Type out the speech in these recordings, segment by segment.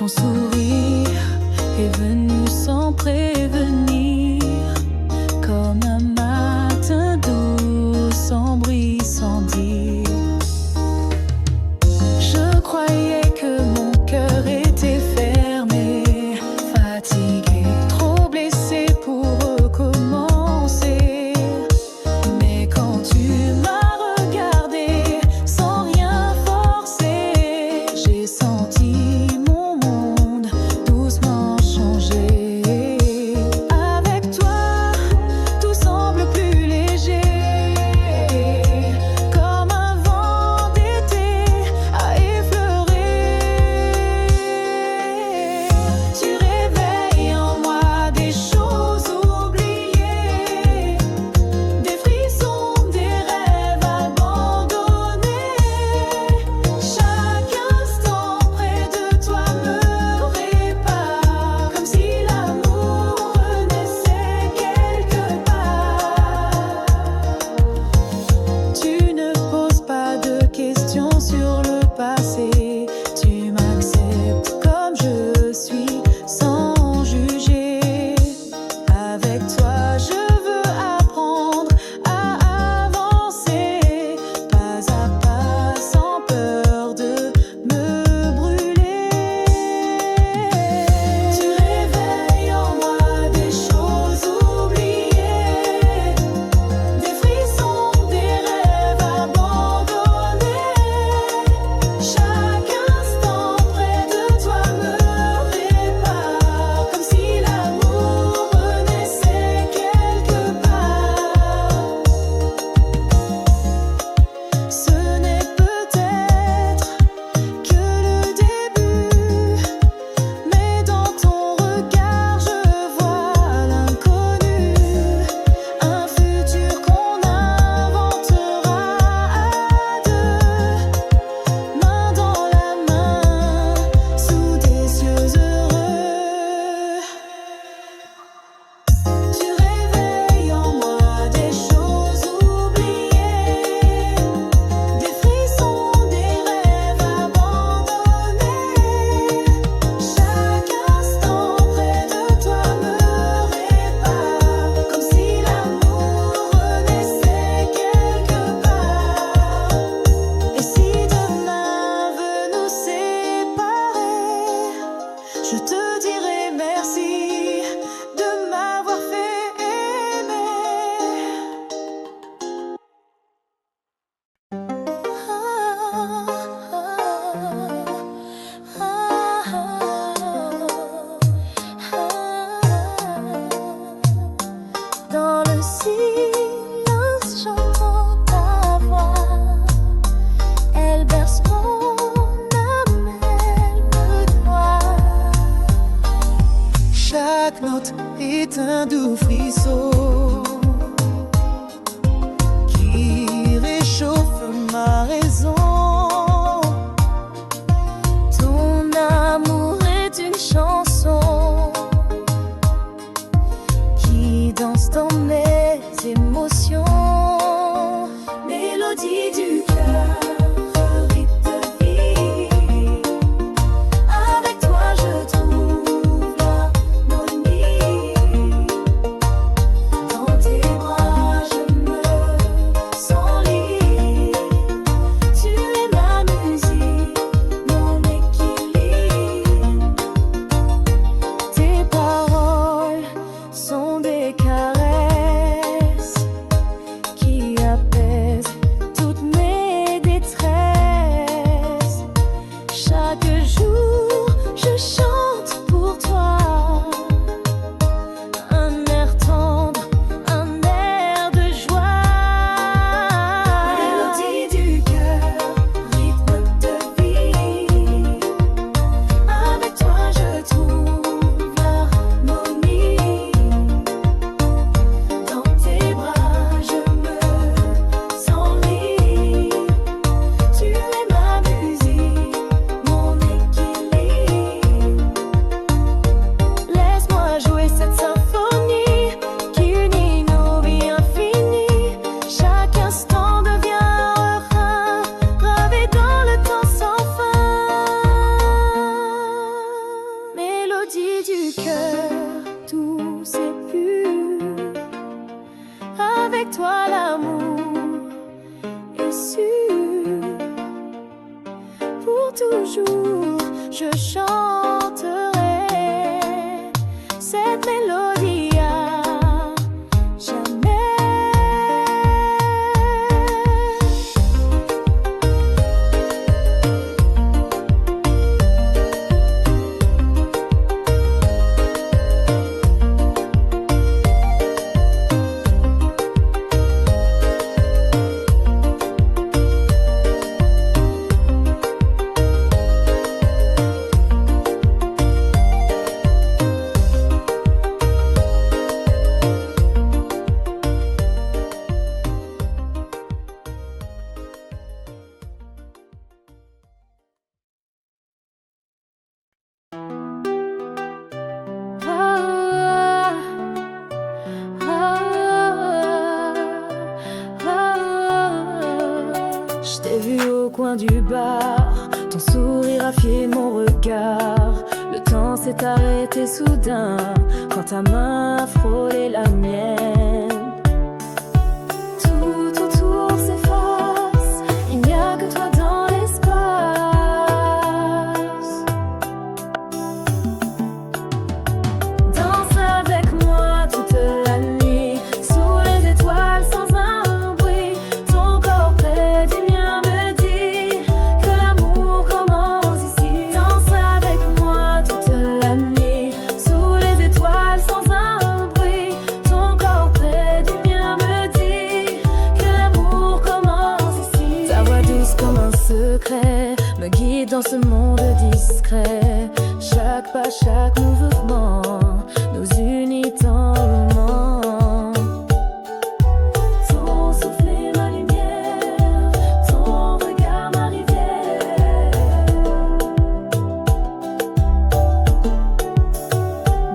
Ton sourire est venu sans prévenir, comme un matin doux, sans bruit, sans dire. Je croyais que mon cœur était fermé, fatigué, trop blessé pour recommencer. Mais quand tu m'as regardé sans rien forcer, j'ai senti mon monde doucement changer. toujours, je chanterai cette mélodie à jamais. Je t'ai vu au coin du bar, ton sourire a fié mon regard. Le temps s'est arrêté soudain quand ta main a frôlé la mienne. Tout autour s'efface, il n'y a que toi dans l'espace. Danse avec moi toute la nuit, sous les étoiles sans un bruit. Ton corps près du mien me dit que l'amour commence ici. Danse avec moi toute la nuit, sous les étoiles sans un bruit. Ton corps près du mien me dit que l'amour commence ici. Ta voix douce comme un secret me guide dans ce monde discret. Chaque pas, chaque mouvement nous unit tendrement. Ton souffle est ma lumière, ton regard ma rivière.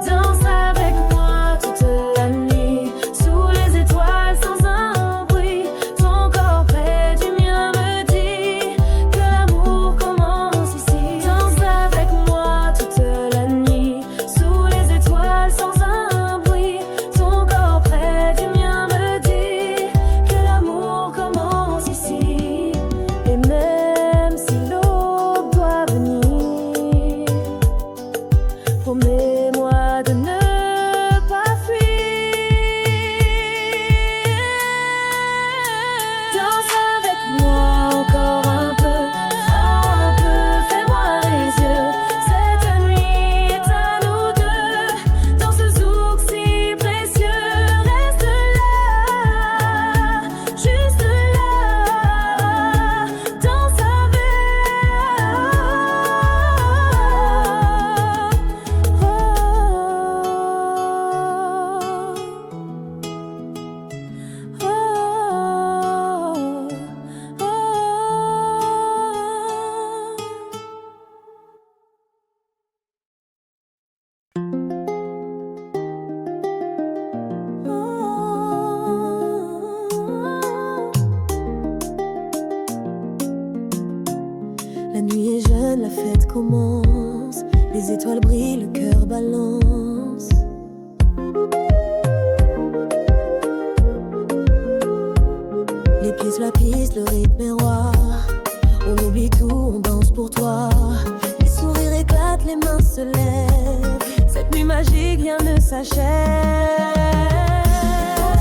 Danse avec moi toute la nuit, sous les étoiles sans un bruit. Ton corps près du mien me dit que l'amour commence ici. Danse avec moi toute la nuit, sous les étoiles sans un bruit. Ton corps près du mien me dit que l'amour commence ici. Et même si l'aube doit venir, promets-moi de ne pas fuir. Danse avec moi encore un peu, fais-moi les yeux. Cette nuit est à nous deux, dans ce zouk si précieux. Reste là, juste là, danse avec. La nuit est jeune, la fête commence. Les étoiles brillent, le cœur balance. Les pieds sur la piste, le rythme est roi. On oublie tout, on danse pour toi. Les sourires éclatent, les mains se lèvent. Cette nuit magique, rien ne s'achève.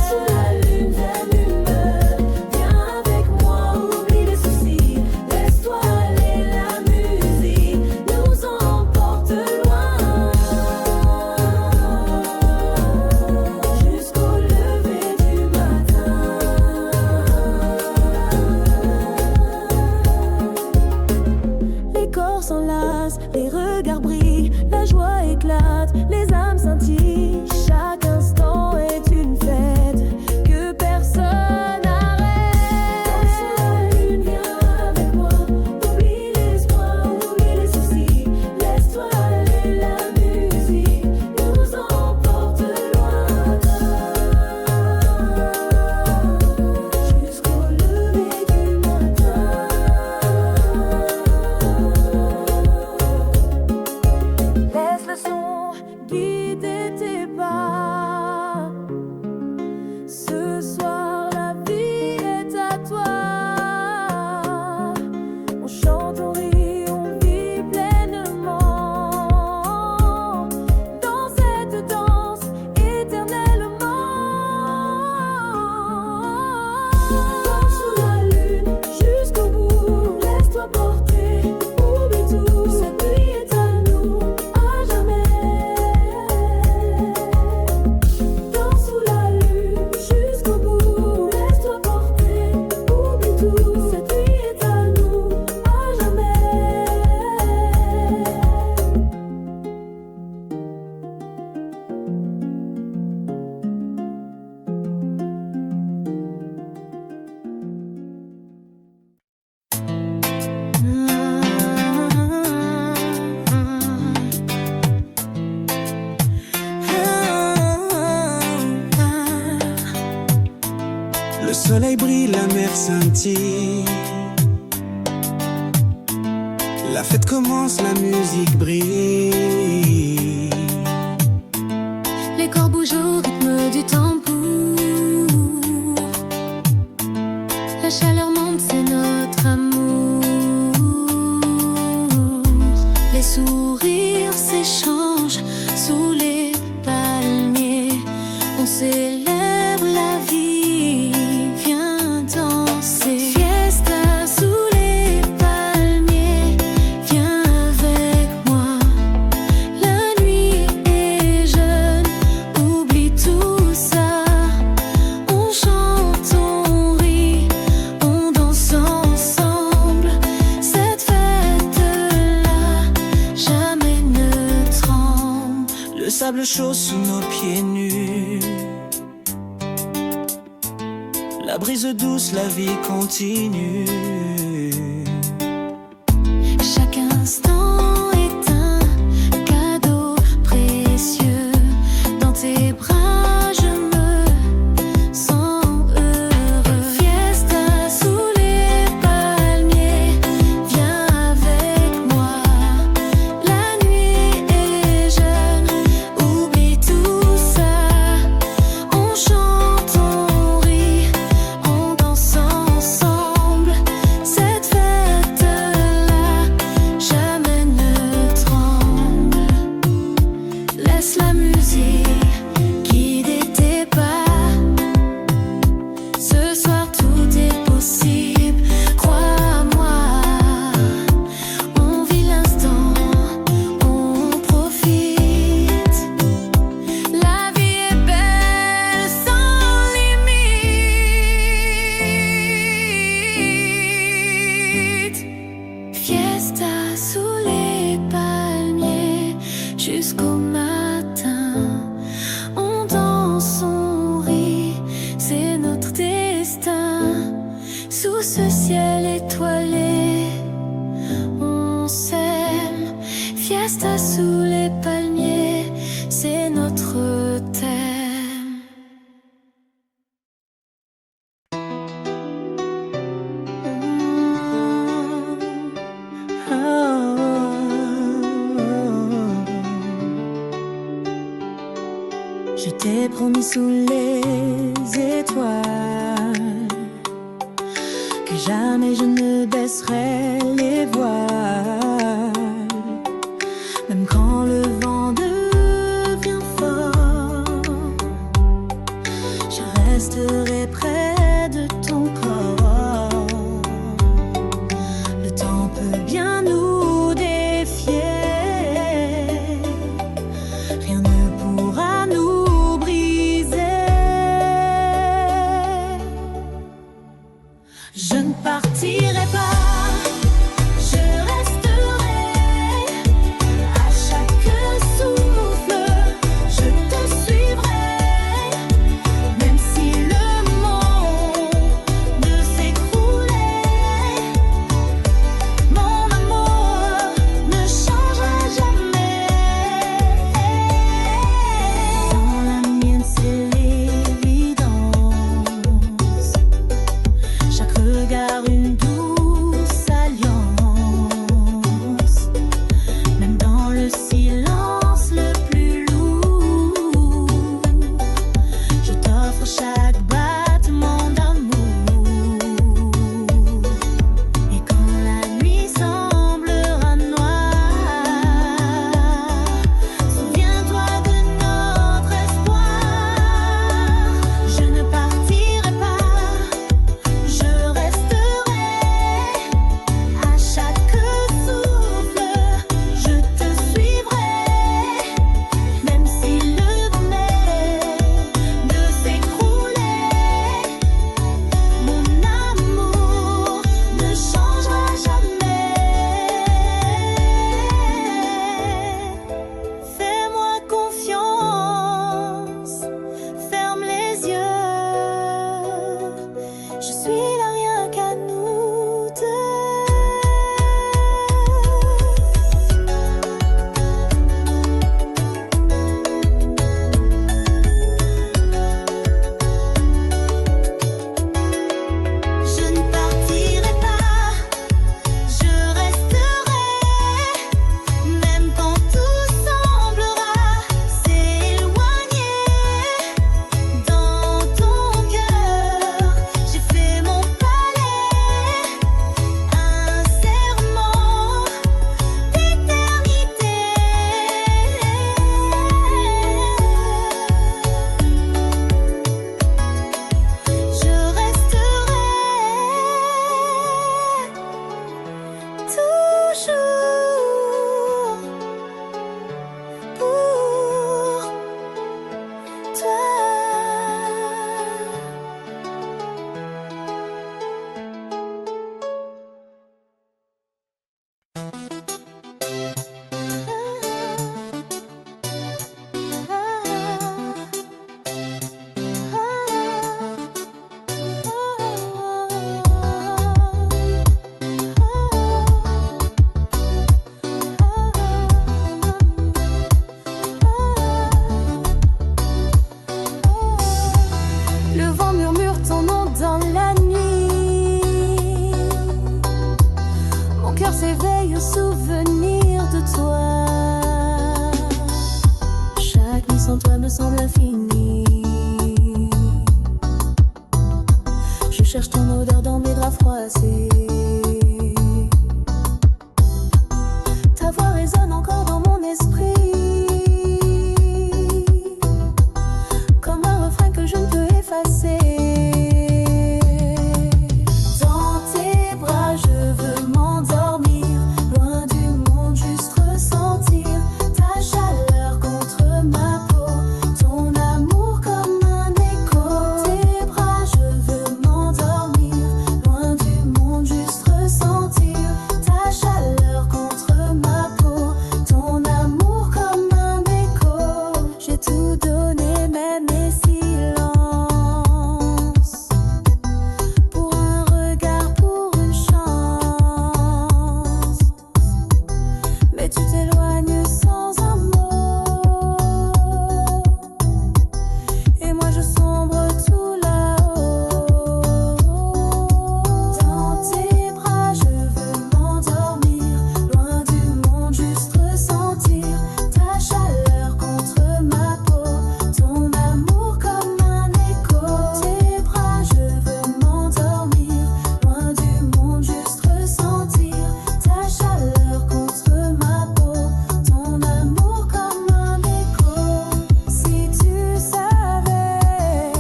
Sous la lune, viens avec moi, oublie les soucis. Laisse-toi aller, la musique nous emporte loin. Jusqu'au lever du matin. Les corps s'enlacent, les regards brillent, la joie éclate, les âmes scintillent. Chaque instant est une fête que personne n'arrête. Sous la lune, viens avec moi, oublie l'espoir, oublie les soucis. Laisse-toi aller, la musique nous emporte loin. Jusqu'au lever du matin. lumière scintille. La fête commence, la musique brille. Les corps bougent au rythme du tambour. La chaleur monte, c'est notre amour. Les sourires s'échangent sous les palmiers. On célèbre la vie, viens danser. Fiesta sous les palmiers, viens avec moi. La nuit est jeune, oublie tout ça. On chante, on rit, on danse ensemble. Cette fête-là, jamais ne tremble. Le sable chaud sous nos pieds nus. La brise douce, la vie continue. Chaque instant est un cadeau précieux. Dans tes bras, je me sens heureux. Fiesta sous les palmiers, viens avec moi. La nuit est jeune, oublie tout ça. On chante, on rit, on danse ensemble. Cette fête-là, jamais ne tremble. Laisse la musique guider tes pas. Ce soir tout est possible, crois-moi. On vit l'instant, on profite. La vie est belle sans limite. Fiesta sous les palmiers jusqu'au matin. On danse, on rit, c'est notre destin. Sous ce ciel étoilé, on s'aime. Fiesta sous les palmiers, c'est notre thème. Je t'ai promis sous les étoiles que jamais je ne baisserai les voiles. Même quand le vent devient fort, je resterai près de ton corps. Le temps peut bien nous défier, rien ne pourra nous briser. Je ne partirai pas cœur s'éveille au souvenir de toi. Chaque nuit sans toi me semble infinie. Je cherche ton odeur dans mes draps froissés. Ta voix résonne encore dans mon esprit, comme un refrain que je ne peux effacer. Dans tes bras je veux m'endormir, loin du monde juste ressentir ta chaleur contre ma peau, ton amour comme un écho. Tes bras je veux m'endormir, loin du monde juste ressentir ta chaleur contre ma peau, ton amour comme un écho. J'ai tout donné, même mes silences, pour un regard, pour une chance. Mais tu t'éloignes sans un mot, et moi je sombre tout là-haut. Dans tes bras je veux m'endormir, loin du monde juste ressentir ta chaleur contre ma peau, ton amour comme un écho. Tes bras je veux m'endormir, loin du monde juste ressentir ta chaleur contre ma peau, ton amour comme un écho. Si tu savais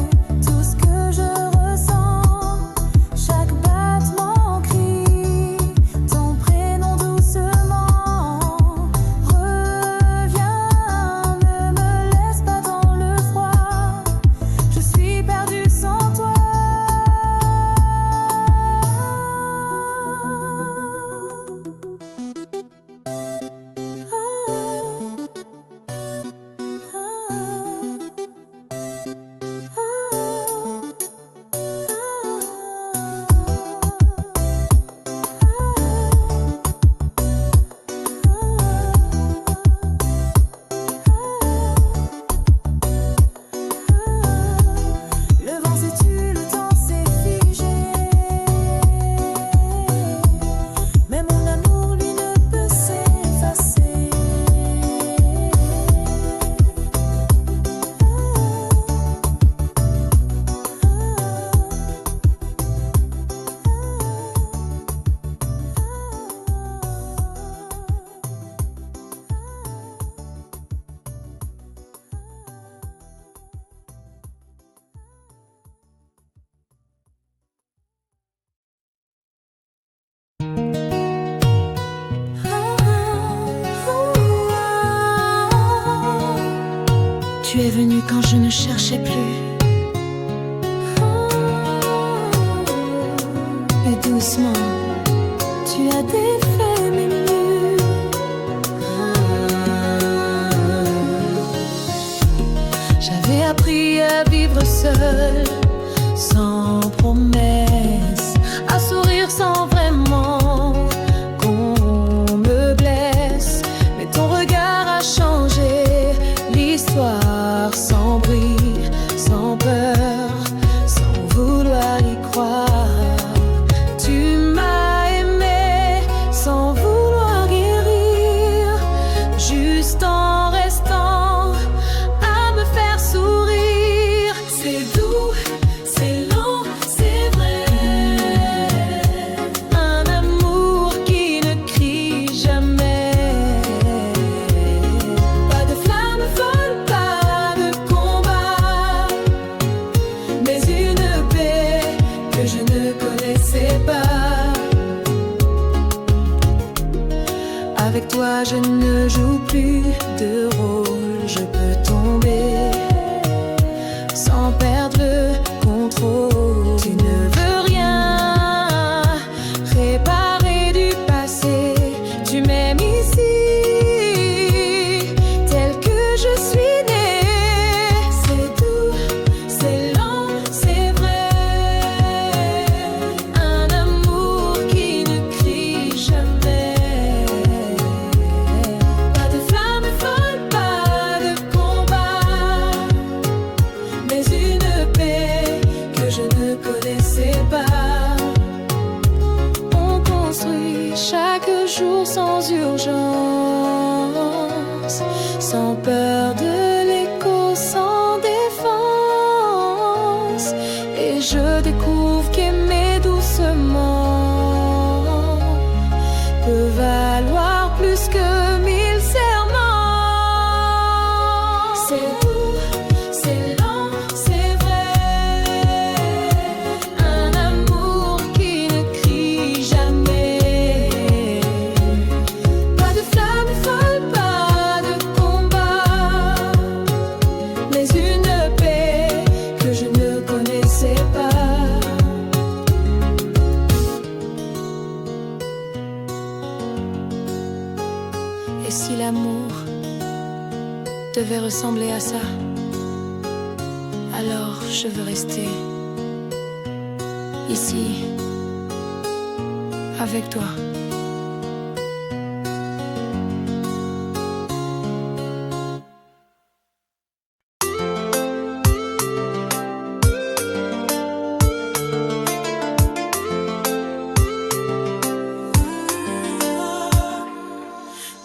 tout ce que je ressens, chaque battement crie ton prénom doucement. Reviens, ne me laisse pas dans le froid, je suis perdue sans toi. Le vent s'est tu, le temps s'est figé, mais mon amour lui ne peut s'effacer. Tu es venu quand je ne cherchais plus, et doucement tu as défait mes murs. J'avais appris à vivre seul, sans promesse, à sourire sans vraiment qu'on me blesse. Mais ton regard a changé l'histoire, sans bruit, sans peur, sans vouloir y croire. Tu m'as aimé sans vouloir guérir, juste en restant à me faire sourire. C'est doux, c'est lent, c'est vrai. Un amour qui ne crie jamais. Pas de flamme folle, pas de combat, mais une paix que je ne connaissais pas. Avec toi je ne joue plus de rôle, je peux tomber sans perdre le contrôle. Tu ne veux rien réparer du passé, tu m'aimes ici tel que je suis née. C'est doux, c'est lent, c'est vrai. Un amour qui ne crie jamais. Pas de flamme folle, pas de combat, jour sans urgence, sans peur de l'écho, sans défense. Et je découvre qu'aimer doucement peut valoir plus que 1000 serments. C'est doux, c'est lent, c'est vrai. Un amour qui ne crie jamais. Pas de flamme folle, pas de combat, mais une paix que je ne connaissais pas. Et si l'amour devait ressembler à ça, alors je veux rester ici avec toi.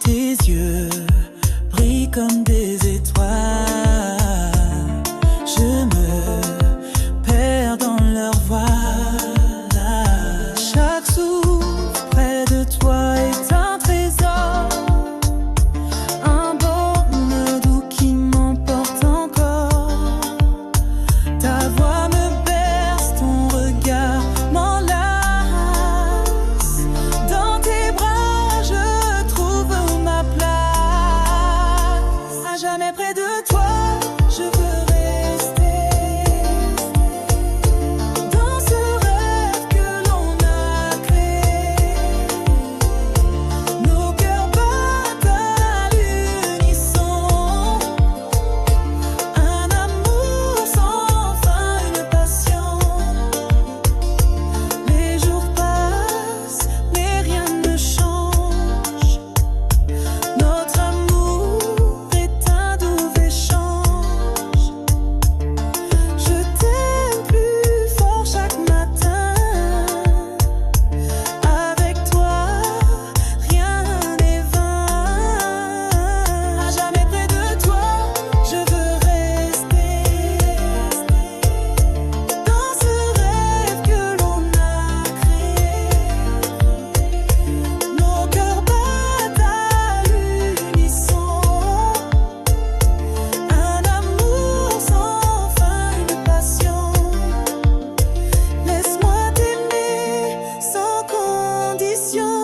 Tes yeux brillent comme des étoiles. Je me perds dans leur voile. Chaque souffle près de toi est un trésor, un baume doux qui m'emporte encore. Ta voix me berce, ton regard m'enlace. Dans tes bras je trouve ma place. À jamais près de toi, je veux rester. Dans ce rêve que l'on a créé, nos cœurs battent à l'unisson. Un amour sans fin, une passion. Les jours passent, mais rien ne change. Notre amour est un doux échange. Je t'aime plus fort chaque matin. Avec toi, rien n'est vain. À jamais près de toi, je veux rester. Dans ce rêve que l'on a créé, nos cœurs battent à l'unisson. Un amour sans fin, une passion. Laisse-moi t'aimer sans condition,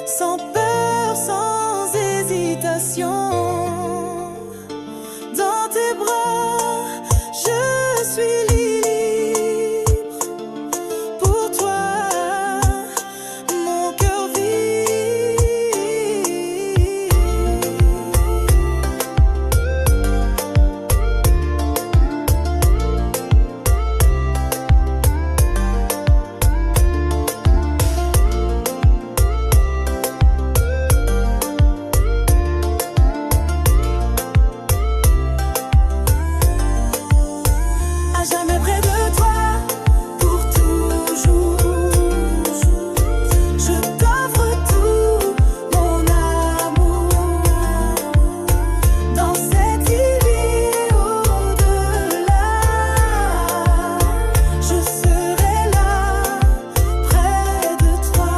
sans peur, sans hésitation. Dans tes bras, je suis libre. Pour toi, mon cœur vit. À jamais près de toi, pour toujours. Je t'offre tout mon amour. Dans cette île et au-delà, je serai là, près de toi.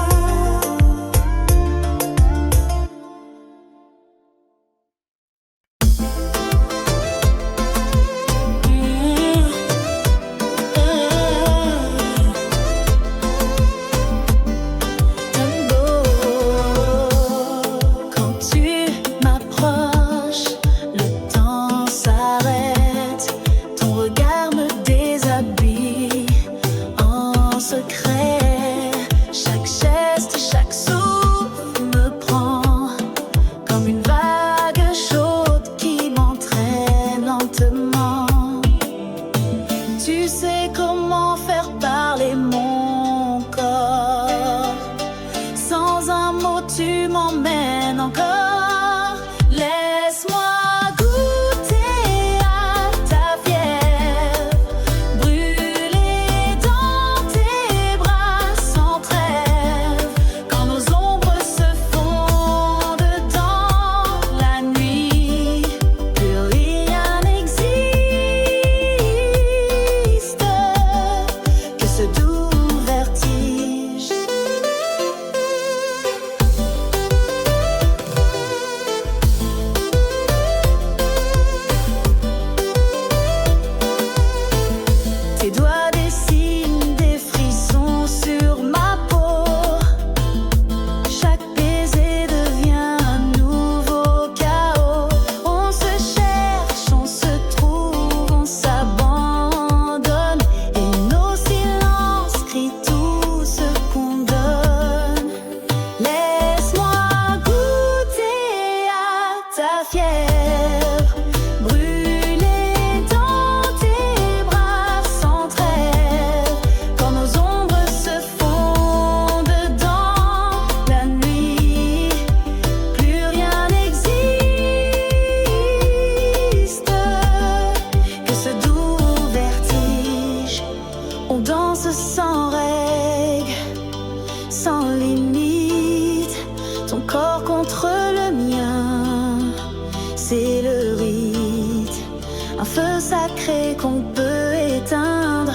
Quand tu m'approches, le temps s'arrête. Ton regard me déshabille en secret. Chaque geste, chaque souffle me prend comme une vague chaude qui m'entraîne lentement. Tu sais comment faire parler mon corps. Sans un mot, tu m'emmènes encore. Laisse-moi goûter à ta fièvre, brûler dans tes bras sans trêve. limite, ton corps contre le mien. C'est le rite, un feu sacré qu'on peut éteindre,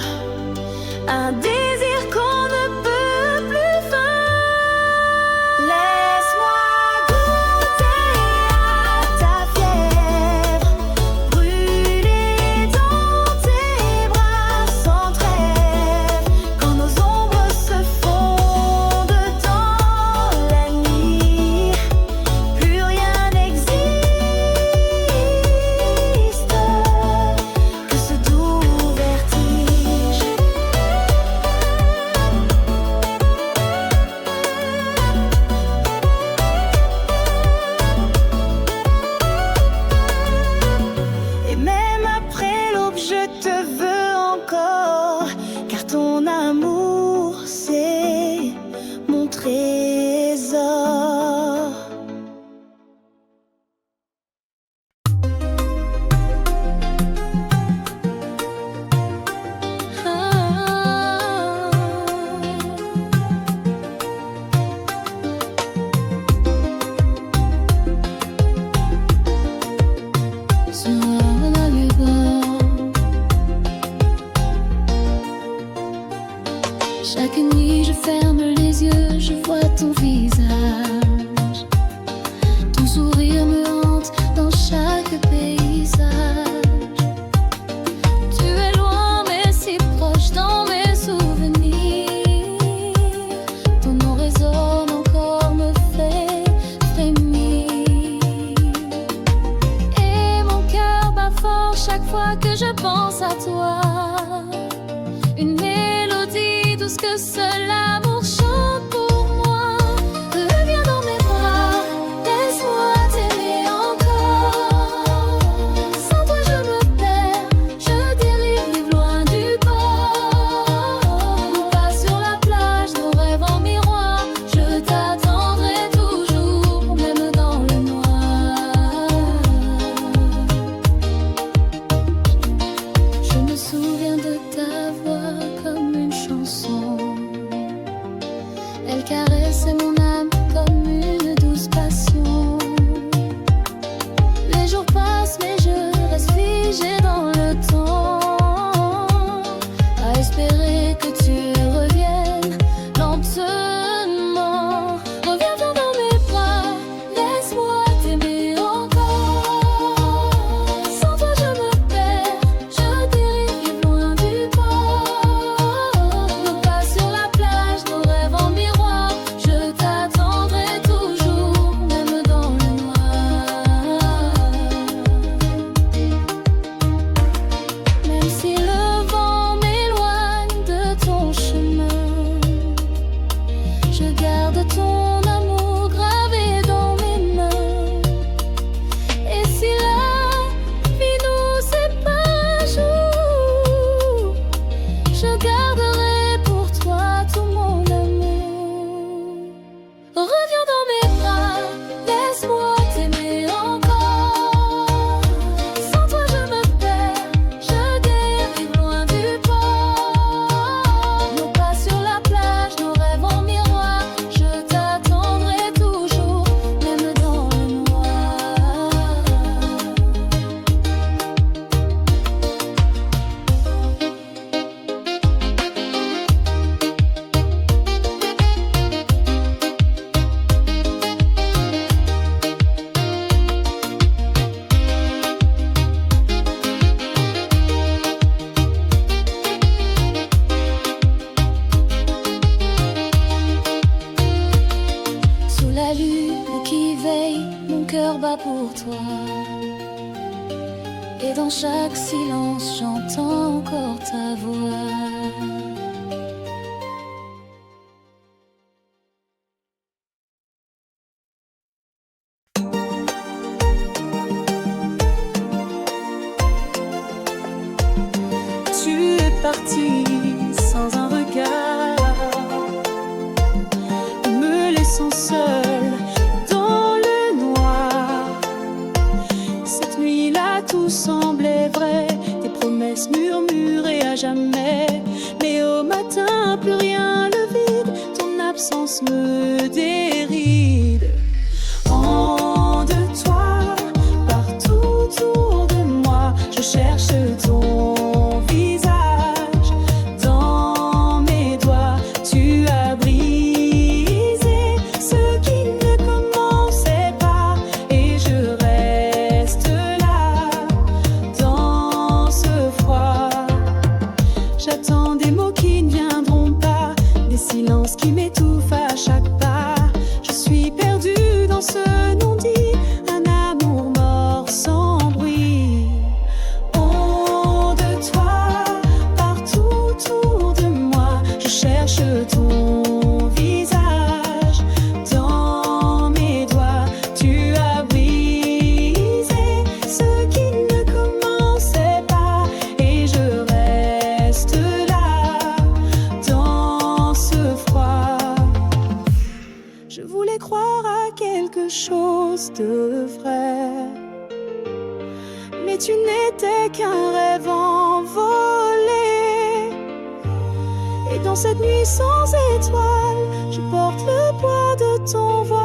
un désir qu'on ne peut plus feindre. Laisse-moi goûter à ta fièvre, brûler dans tes bras sans trêve. Quand nos ombres se fondent dans la nuit, plus rien n'existe que ce doux vertige. Et même après l'aube, je te veux encore, car ton amour, c'est mon trésor. Sur la river. Chaque nuit je ferme les yeux, je vois ton visage. Ton sourire me hante dans chaque paysage. Tu es loin mais si proche dans mes souvenirs. Ton nom résonne encore, me fait frémir. Et mon cœur bat fort chaque fois que je pense à toi. Une mélodie douce que seul l'amour chante pour moi. Reviens dans mes bras, laisse-moi t'aimer encore. Sans toi je me perds, je dérive loin du port. Nos pas sur la plage, nos rêves en miroir. Je t'attendrai toujours, même dans le noir. Je me souviens de ta voix comme une chanson. Elle caressait mon âme comme une douce passion. Les jours passent mais je reste figée dans le temps, à espérer que tu reviennes lentement. Reviens dans mes bras, laisse-moi t'aimer encore. Sans toi je me perds, je dérive loin du port. Nos pas sur la plage, nos rêves en miroir. Je t'attendrai toujours, même dans le noir. Même si le vent m'éloigne de ton chemin, je garde ton amour gravé dans mes mains. Et si la vie nous sépare un jour, je garderai pour toi tout mon amour. Reviens dans mes bras, laisse-moi t'aimer encore. Sans toi je me perds, je dérive loin du port. Nos pas sur la plage, nos rêves en miroir. Je t'attendrai toujours, même dans le noir. Sous la lune qui veille, mon cœur bat pour toi. Et dans chaque silence, j'entends encore ta voix. Tu es parti sans un regard, me laissant seul dans le noir. Cette nuit-là, tout semblait vrai, tes promesses murmurées à jamais. me déride. En de toi, partout autour de moi, je cherche ton visage. Dans mes doigts, tu as brisé ce qui ne commençait pas, et je reste là, dans ce froid. J'attends des mots qui ne viendront pas, des silences qui m'étouffent à chaque pas. Je suis perdue dans ce non-dit, un amour mort sans bruit. Oh, de toi, partout autour de moi, je cherche ton visage. Dans mes doigts, tu as brisé ce qui ne commençait pas, et je reste là, dans ce froid. Je voulais croire à quelque chose de vrai, mais tu n'étais qu'un rêve envolé. Et dans cette nuit sans étoiles, je porte le poids de ton voile.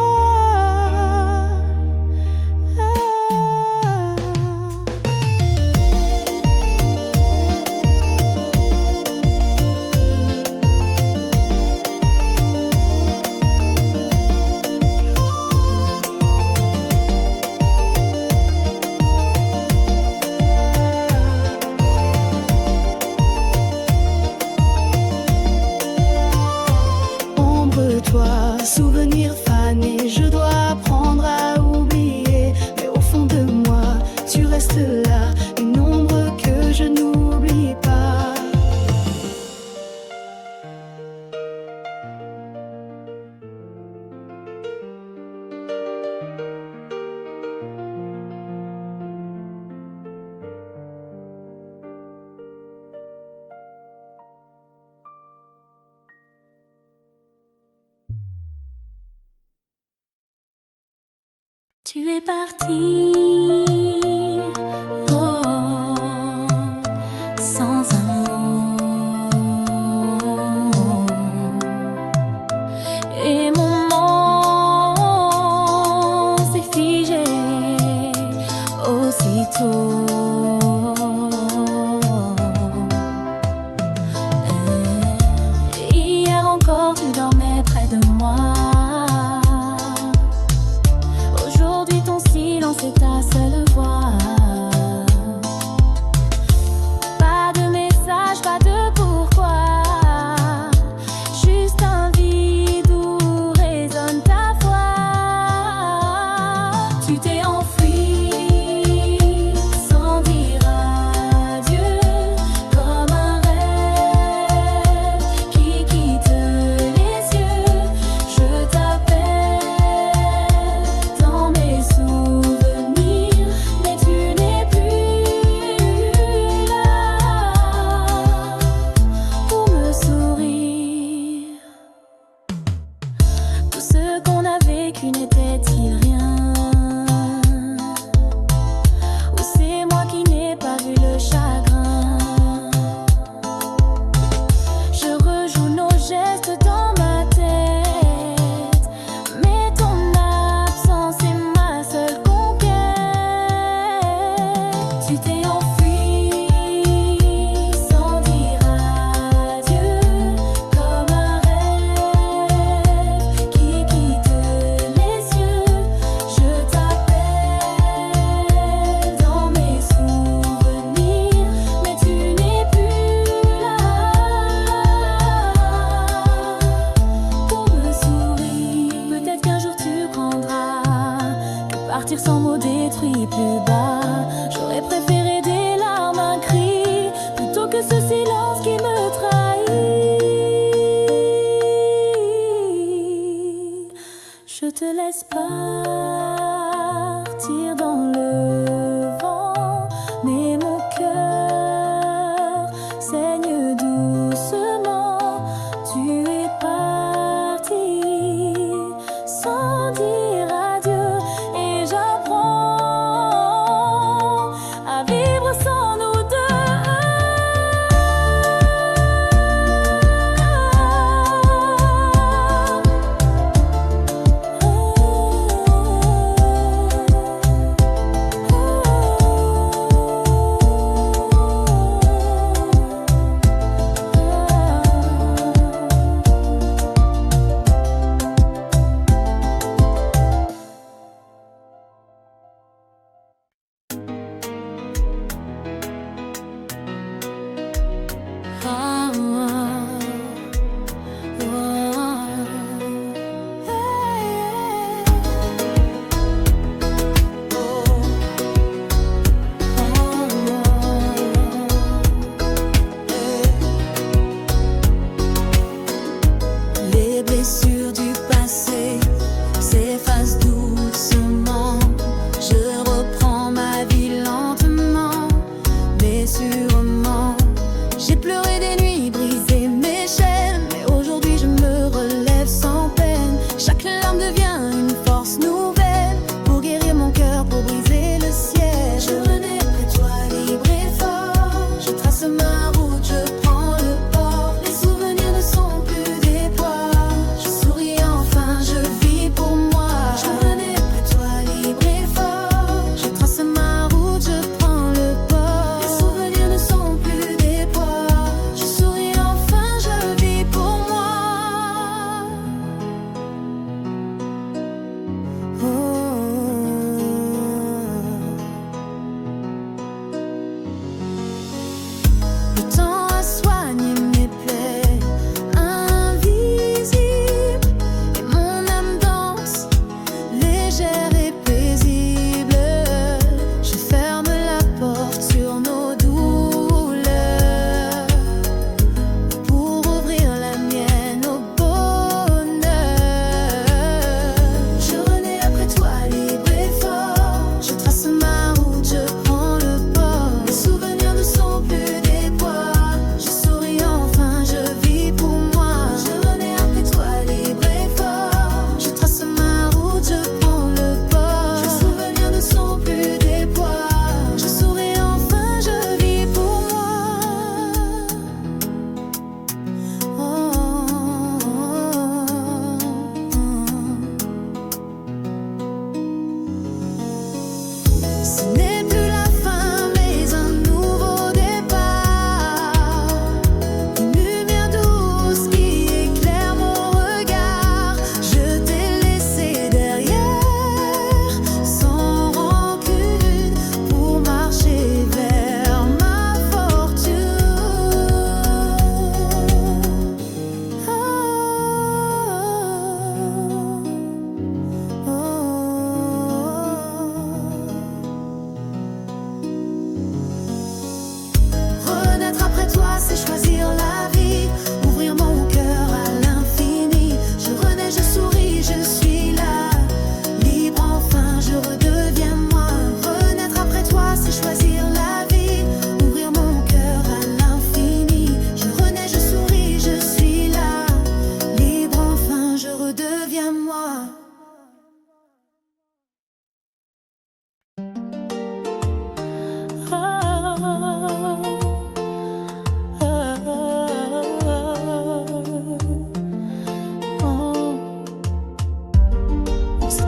Ombre-toi, souvenir fané, je dois apprendre à oublier. Mais au fond de moi, tu restes là, une ombre que je n'oublie pas. Tu es parti, oh, sans un mot, et mon monde s'est figé aussitôt. Hier encore tu dormais près de moi. Aujourd'hui ton silence est ta seule voix. Pas de message, pas de pourquoi, juste un vide où résonne ta voix. Tu t'es enfui sans dire adieu, comme un rêve qui quitte les yeux. Je t'appelle dans mes souvenirs, mais tu n'es plus là pour me sourire. Tout ce qu'on a vécu n'était-il rien? Ou c'est moi qui n'ai pas vu le chagrin? Je rejoue nos gestes dans ma tête, mais ton absence est ma seule conquête. Tu t'es enfui sans dire adieu, comme un rêve qui quitte les yeux. Je t'appelle dans mes souvenirs, mais tu n'es plus là pour me sourire. Peut-être qu'un jour tu prendras que partir sans mots détruit plus bas. J'aurais préféré des larmes, un cri, plutôt que ce silence qui me trahit. Je te laisse partir dans le vent, mais mon cœur saigne doucement. Tu es parti sans dire adieu, et j'apprends à vivre sans nous deux.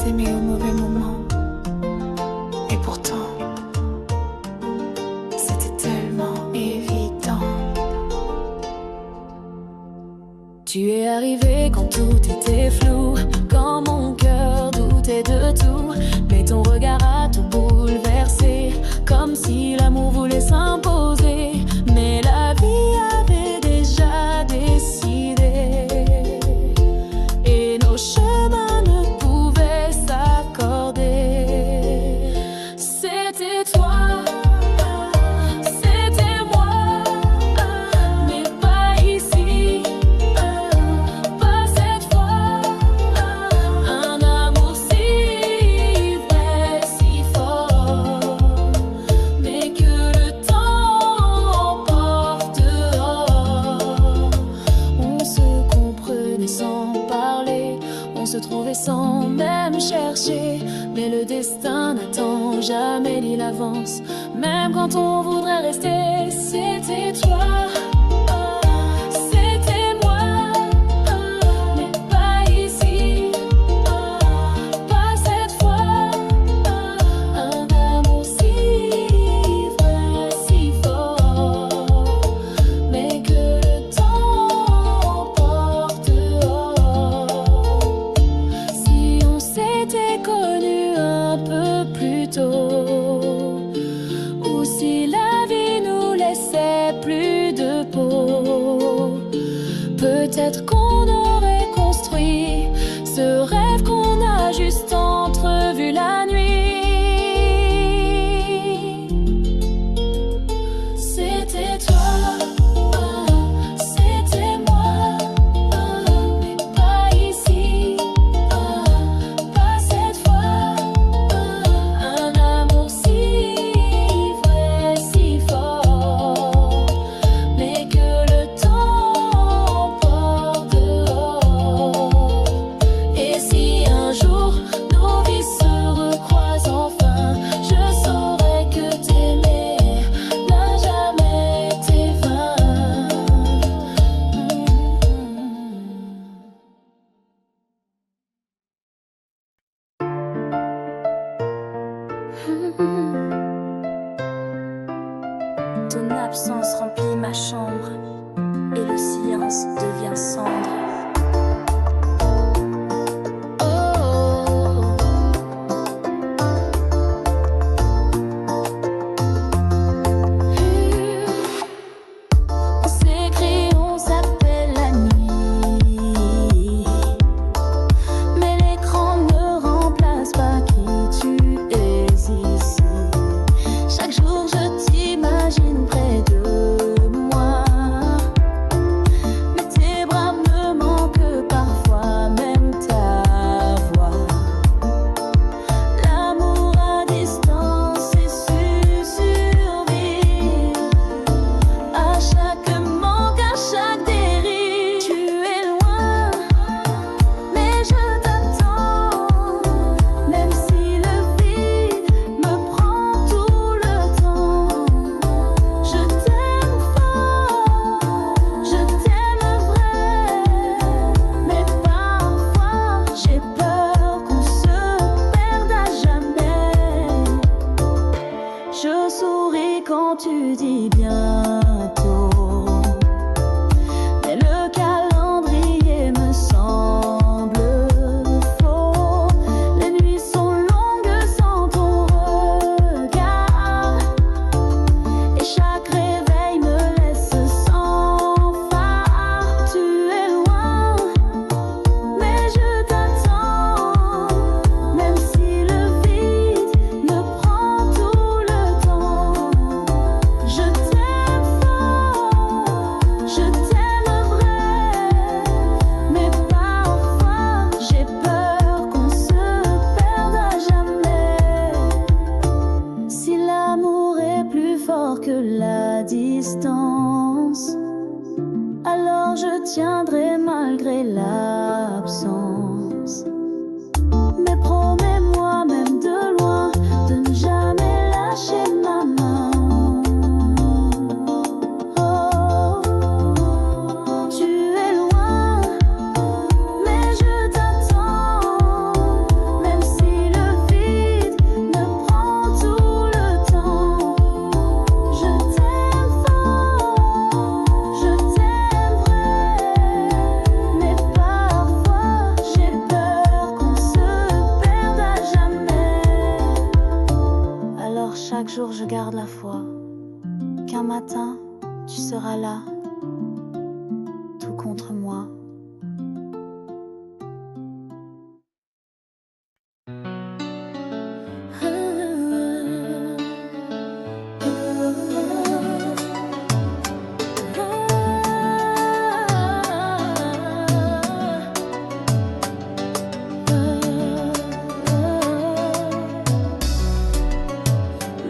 t'aimer au mauvais moment. Et pourtant, c'était tellement évident. Tu es arrivé quand tout était flou, quand mon cœur doutait de tout. Mais ton regard a tout bouleversé, comme si l'amour voulait s'imposer. Mais la vie avait déjà décidé, et nos chemins ne pouvaient s'accorder. C'était toi, c'était moi, mais pas ici, pas cette fois. Un amour si vrai, si fort, mais que le temps emporte dehors. On se comprenait sans parler, on se trouvait sans même chercher. Mais le destin n'attend jamais ni l'avance, même quand on voudrait rester. C'était toi, c'était moi, mais pas ici, pas cette fois. Un amour si vrai, si fort, mais que le temps emporte dehors. Si on s'était connus un peu plus tôt, ou si la vie nous laissait plus de peau, peut-être qu'on aurait construit ce rêve qu'on a juste entrevu la nuit. C'était toi, c'était moi, mais pas ici, pas cette fois. Un amour si vrai, si fort, mais que le temps emporte dehors. Et si un jour nos vies se recroisent enfin, je saurais que t'aimer n'a jamais été vain. Ton absence remplit ma chambre et le silence devient cendre. On s'écrit, on s'appelle la nuit, mais l'écran ne remplace pas qui tu es ici. Chaque jour je t'imagine près de moi, mais tes bras me manquent parfois, même ta voix. L'amour à distance est su survivre. À chaque manque, à chaque dérive, tu es loin, mais je t'attends. Même si le vide me prend tout le temps, je t'aime fort, je t'aime vrai. Mais parfois j'ai peur qu'on se perde à jamais. Je souris quand tu dis bientôt, mais le calendrier me semble faux. Les nuits sont longues sans ton regard, et chaque réveil me laisse sans phare. Tu es loin, mais je t'attends. Même si le vide me prend tout le temps, je t'aime fort, je t'aime vrai. Mais parfois j'ai peur qu'on se perde à jamais. Si l'amour est plus fort que la distance, alors je tiendrai malgré l'absence. Mais promets-moi même de loin de ne jamais lâcher ma main. Oh, tu es loin, mais je t'attends. Même si jour je garde la foi qu'un matin tu seras là, tout contre moi.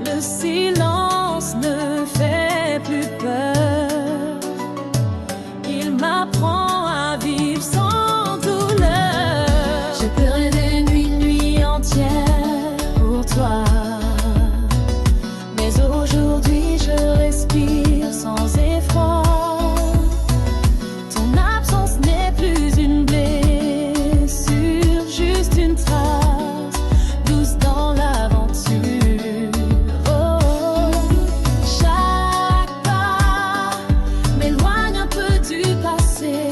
Le silence ne fait plus peur. Il m'apprend à vivre sans douleur. J'ai pleuré des nuits entières pour toi. Mais aujourd'hui je respire sans effroi. Ton absence n'est plus une blessure, juste une trace douce dans l'aventure. Oh, chaque pas m'éloigne un peu du passé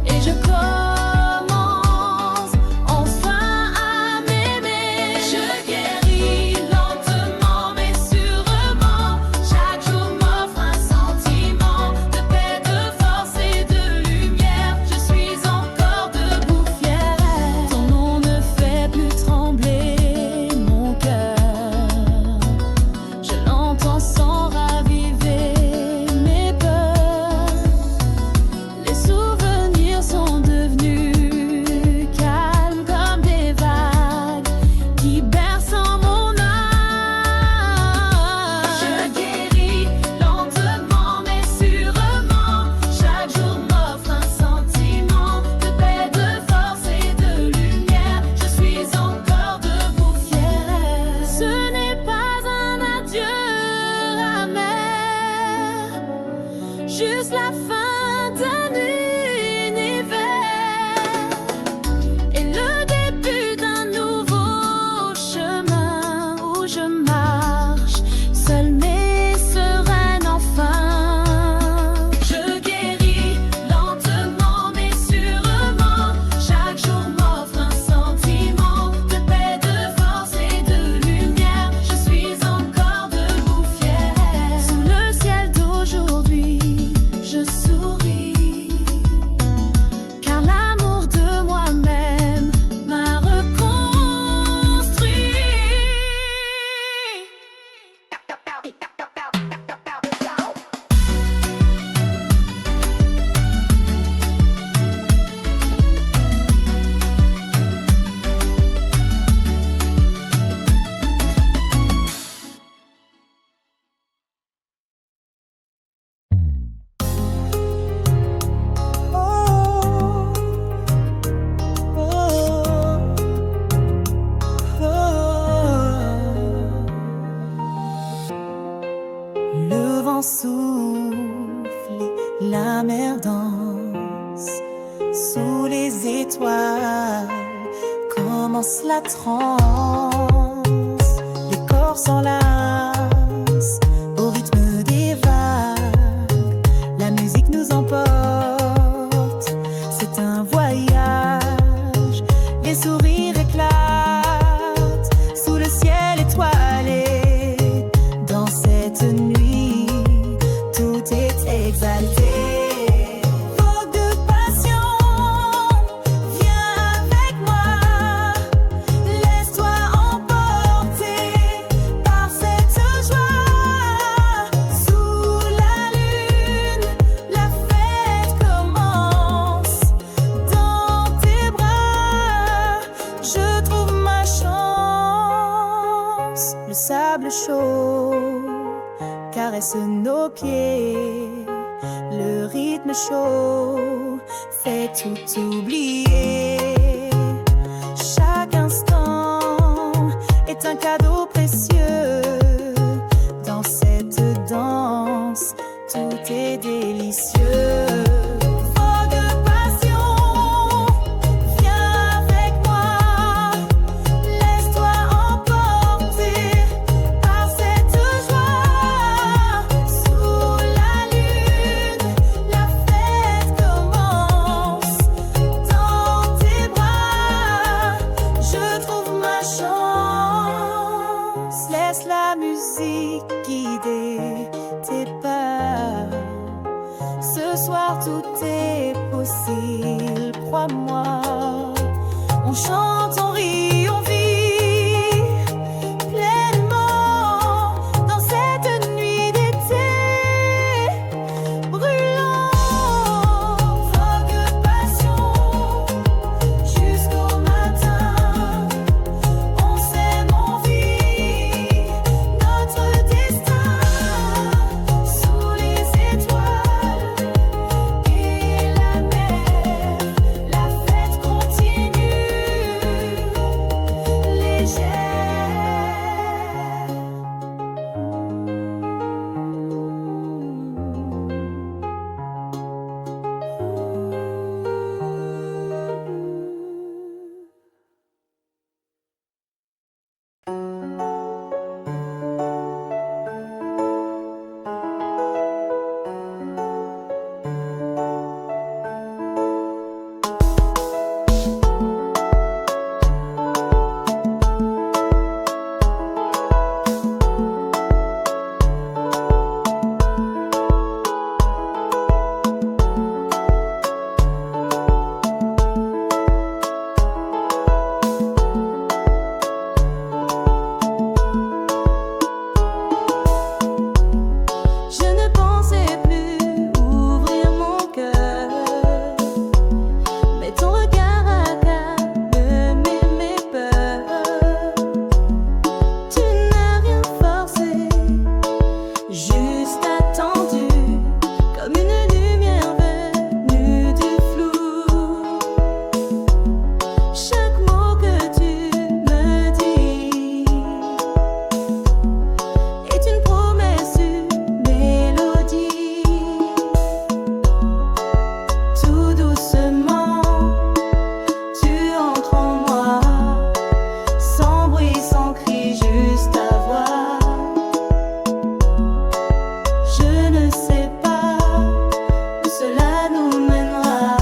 et je commence enfin à m'aimer. Je guéris lentement mais sûrement. Chaque jour m'offre un sentiment de paix, de force et de lumière. Je suis encore debout fière. Ton nom ne fait plus trembler mon cœur. Je l'entends sans raviver mes peurs. Les souvenirs sont devenus calmes comme des vagues qui bercent mon âme. Je guéris lentement mais sûrement. Chaque jour m'offre un sentiment de paix, de force et de lumière. Je suis encore debout fière. Ce n'est pas un adieu amer, juste la fin d'un univers et le début d'un nouveau chemin où je marche seule mais sereine enfin. Je guéris lentement mais sûrement. Chaque jour m'offre un sentiment de paix, de force et de lumière. Je suis encore debout fière. Sous le ciel d'aujourd'hui, je souris, car l'amour de moi-même m'a reconstruit. Le vent souffle, la mer danse. Sous les étoiles commence la transe. Les corps s'enlacent au rythme des vagues. La musique nous emporte, c'est un voyage. Les sourires éclatent sous le ciel étoilé. Dans cette nuit, tout est exalté. Vague de passion, viens avec moi. Laisse-toi emporter par cette joie. Sous la lune, la fête commence. Dans tes bras, je trouve ma chance. Le sable chaud caresse nos pieds. Le rythme chaud fait tout oublier. Chaque instant est un cadeau précieux. Dans cette danse, tout est délicieux. Vague de passion, viens avec moi. Laisse-toi emporter par cette joie. Sous la lune, la fête commence. Dans tes nuit guider tes pas. Ce soir tout est possible, crois-moi. On chante, on rit, on vit pleinement dans cette nuit d'été brûlant. Vogue passion jusqu'au matin. On s'aime, on vit notre destin sous les étoiles et la mer. La fête continue légère. Je ne pensais plus ouvrir mon cœur, mais ton regard a calmé mes peurs. Tu n'as rien forcé, juste attendu, comme une lumière venue du flou. Chaque mot que tu me dis est une promesse, une mélodie. Tout doucement, tu entres en moi, sans bruit, sans cri, juste ta voix. Je ne sais pas où cela nous mènera,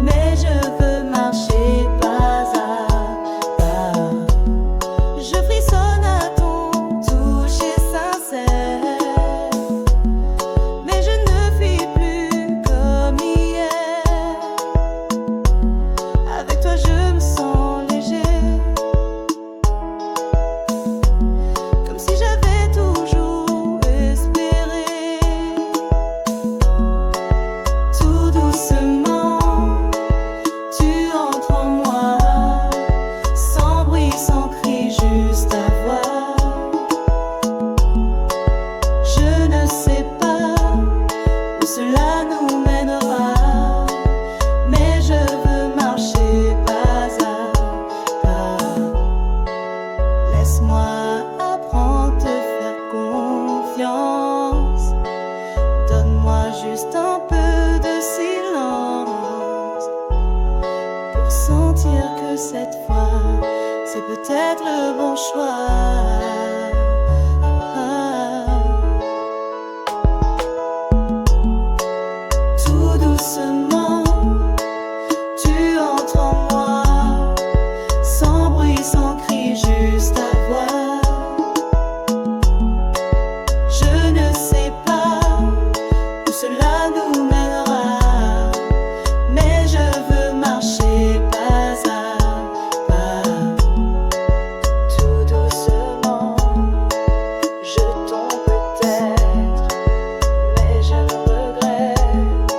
mais je veux marcher pas à pas. Je frissonne à ton toucher sincère, mais je ne fuis plus comme hier. Avec toi je me sens léger, comme si j'avais toujours espéré. Tout doucement, tu entres en moi, sans bruit, sans cri, juste ta voix. Je ne sais pas où cela nous mènera, mais je veux marcher pas à pas. Laisse-moi apprendre à te faire confiance. Donne-moi juste un peu de silence pour sentir que cette fois, c'est peut-être le bon choix. Tout doucement, tu entres en moi, sans bruit, sans cri, juste ta voix. Je ne sais pas où cela nous mènera, mais je veux marcher pas à pas. Tout doucement, je tombe peut-être, mais je regrette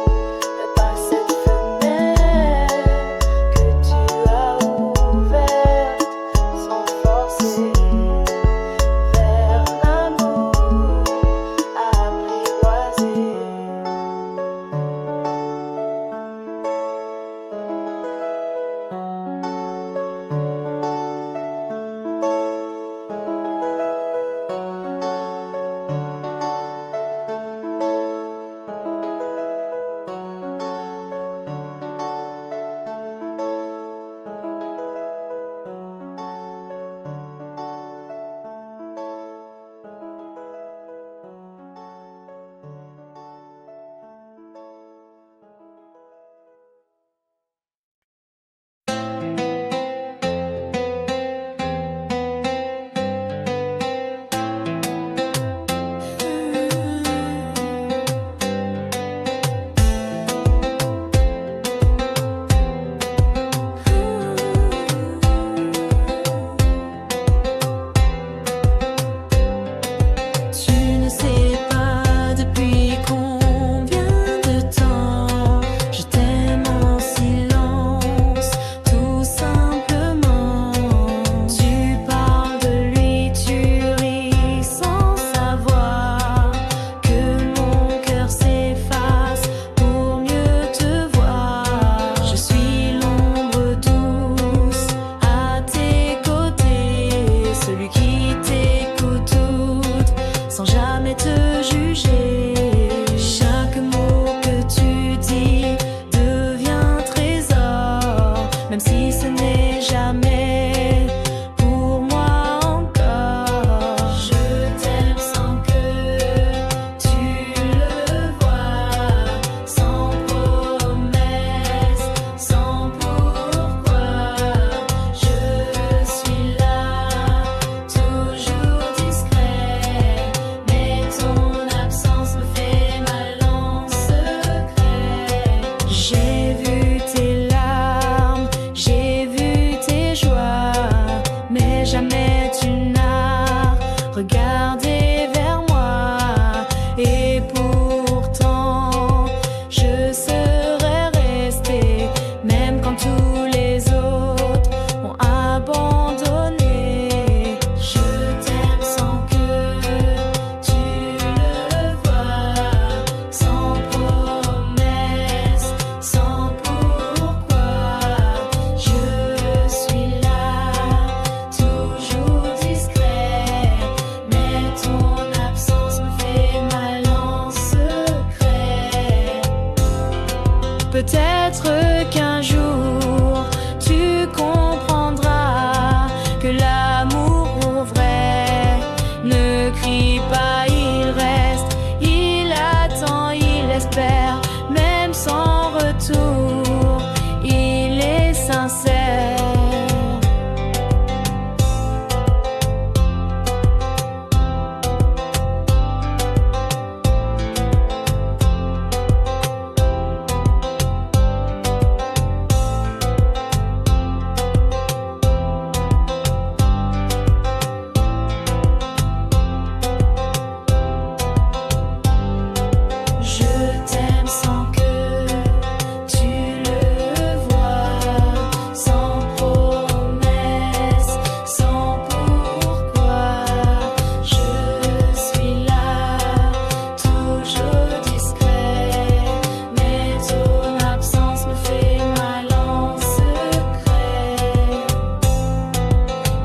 pas cette fenêtre que tu as ouverte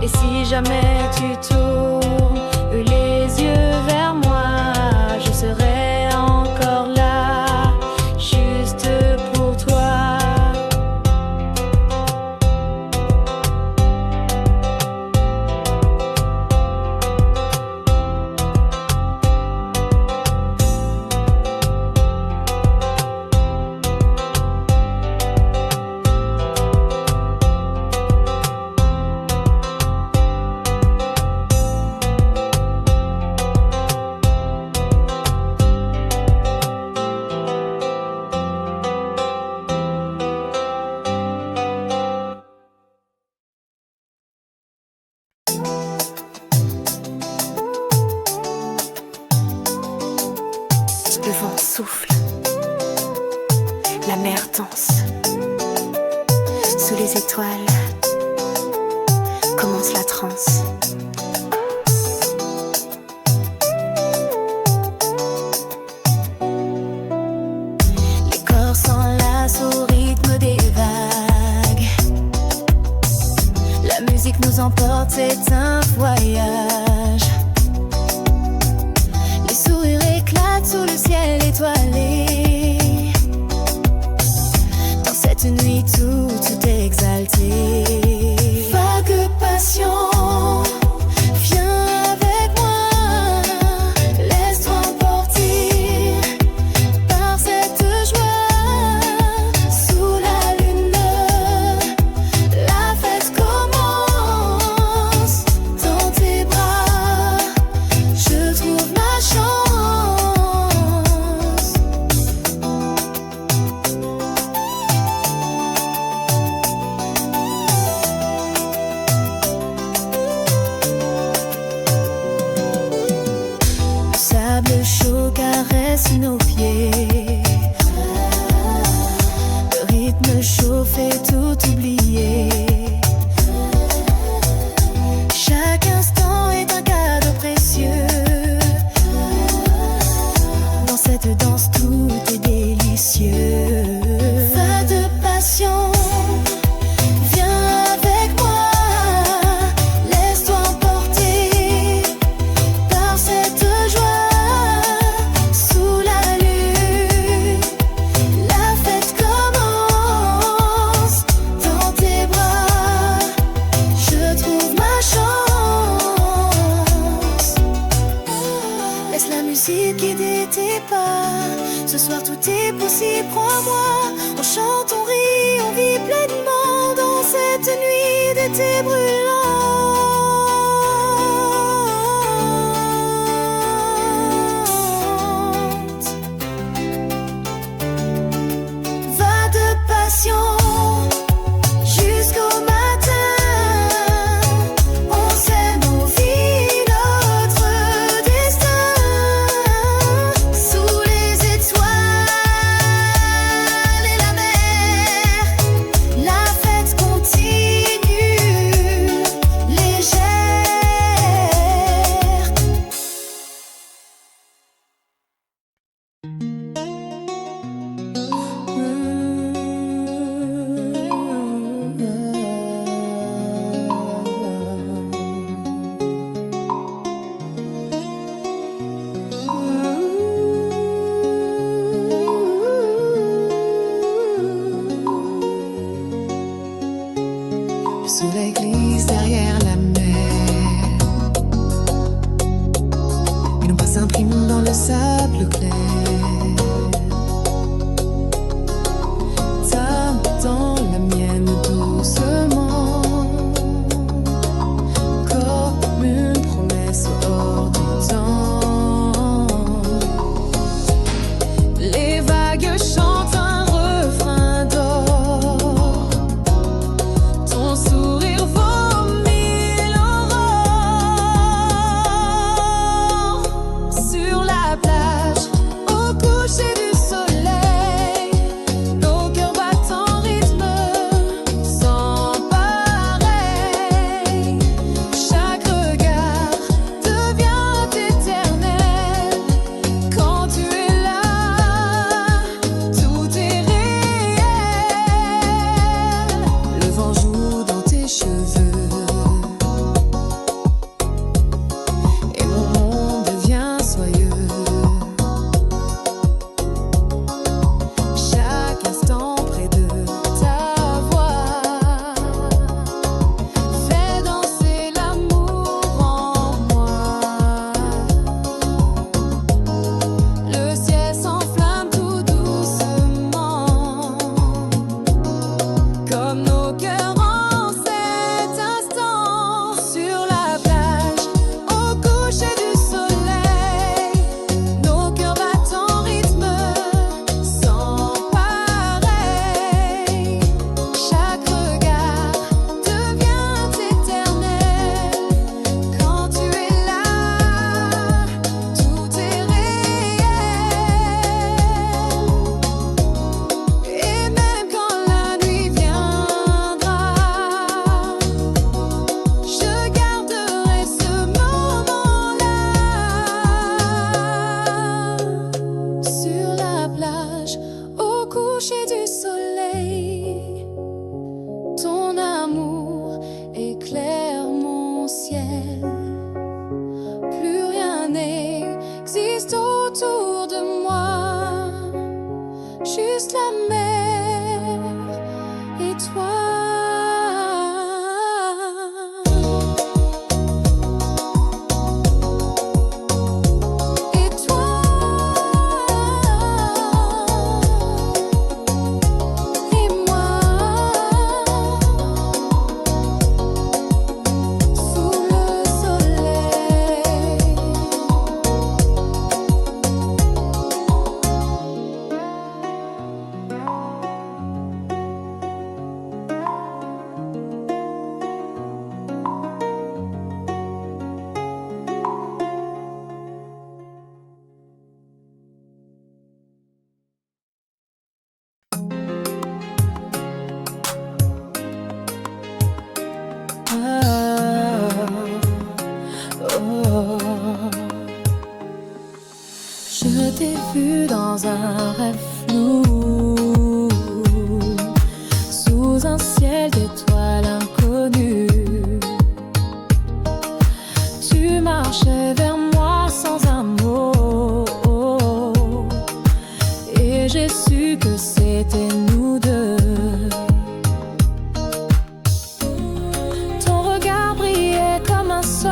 Et si jamais tu tournes les yeux vers moi, je serai encore là, juste pour toi. Le vent souffle, la mer danse. Sous les étoiles commence la transe. Les corps s'enlacent au rythme des vagues. La musique nous emporte, c'est un voyage. Les sourires éclatent sous le ciel étoilé. Dans cette nuit tout est exalté. Vague passion, viens avec moi. Laisse-toi emporter par cette joie. Sous la lune, la fête commence. Dans tes bras, je trouve ma chance. Le sable chaud caresse nos pieds. Le rythme chaud fait tout oublier. Chaque instant est un cadeau précieux. Dans cette danse, tout est délicieux. Va de passion, viens avec moi. Laisse-toi emporter par cette joie. Sous la lune, la fête commence. Dans tes bras, je trouve ma chance. Laisse la musique guider tes pas. Ce soir tout est possible, crois-moi. On chante, on rit, on vit pleinement dans cette nuit d'été brûlante. Va de passion jusqu'au matin. On sait nos vies, notre destin. Sous les étoiles et la mer, la fête continue. un rêve flou, sous un ciel d'étoiles inconnues. Tu marchais vers moi sans un mot, et j'ai su que c'était nous deux. Ton regard brillait comme un sort,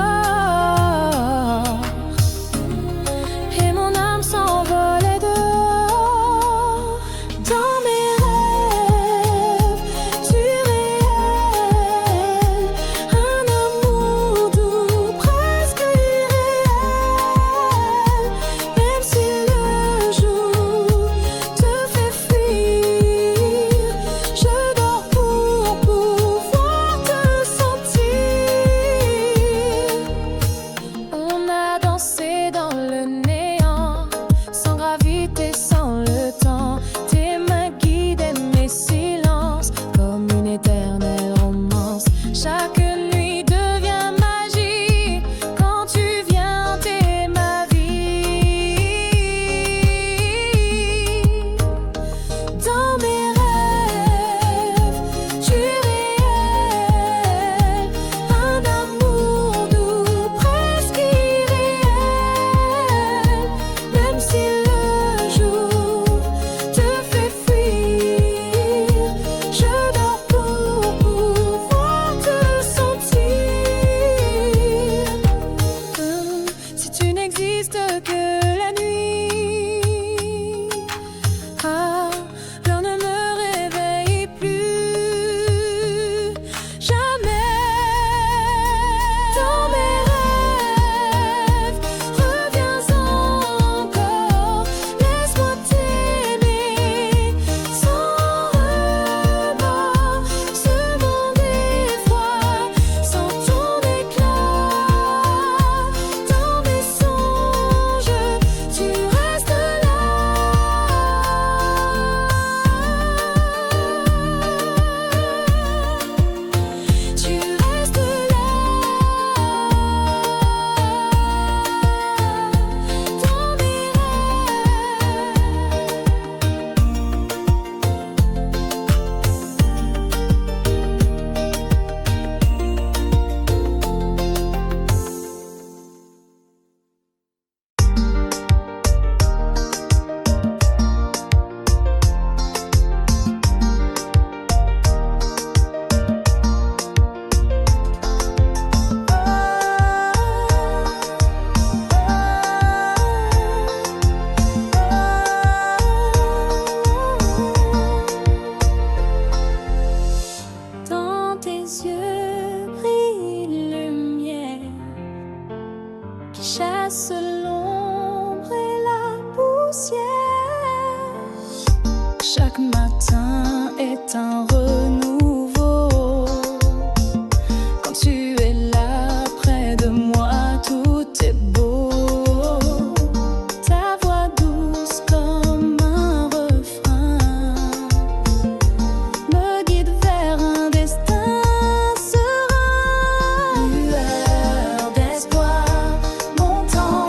et mon âme s'envolait dehors. Dans mes rêves, tu réel, un amour doux, presque irréel. Même si le jour te fait fuir, je dors pour pouvoir te sentir. On a dansé dans le néant, sans gravité, sans le temps. Tes mains guidaient mes silences, comme une éternelle romance. Chaque nuit devient magie, quand tu viens hanter ma vie. Dans mes rêves, tu réel, un amour doux, presque irréel. Même si le jour te fait fuir, je dors pour pouvoir te sentir. Si tu n'existes que la nuit, l'heure ne me réveille plus jamais. Dans mes rêves, reviens encore, laisse-moi t'aimer sans remords. Ce monde est froid sans ton éclat. Dans mes songes, tu restes là. Tu restes là. Dans mes Dans tes yeux brille lumière qui chasse l'ombre et la poussière. Chaque matin est un renouveau. Quand tu es là près de moi, tout est beau. Ta voix douce comme un refrain me guide vers un destin serein. Lueur d'espoir montant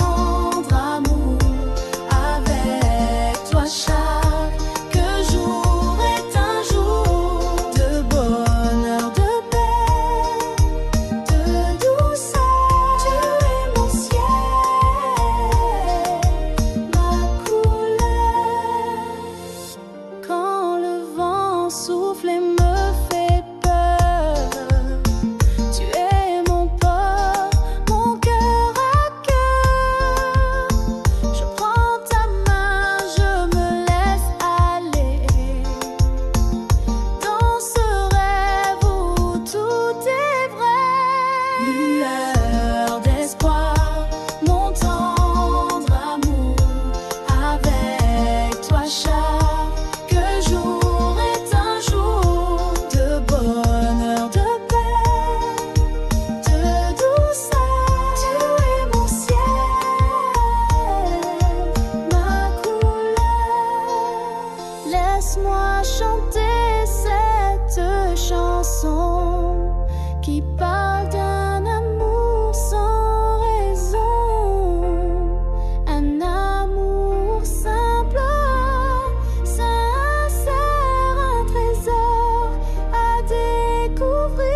découvrir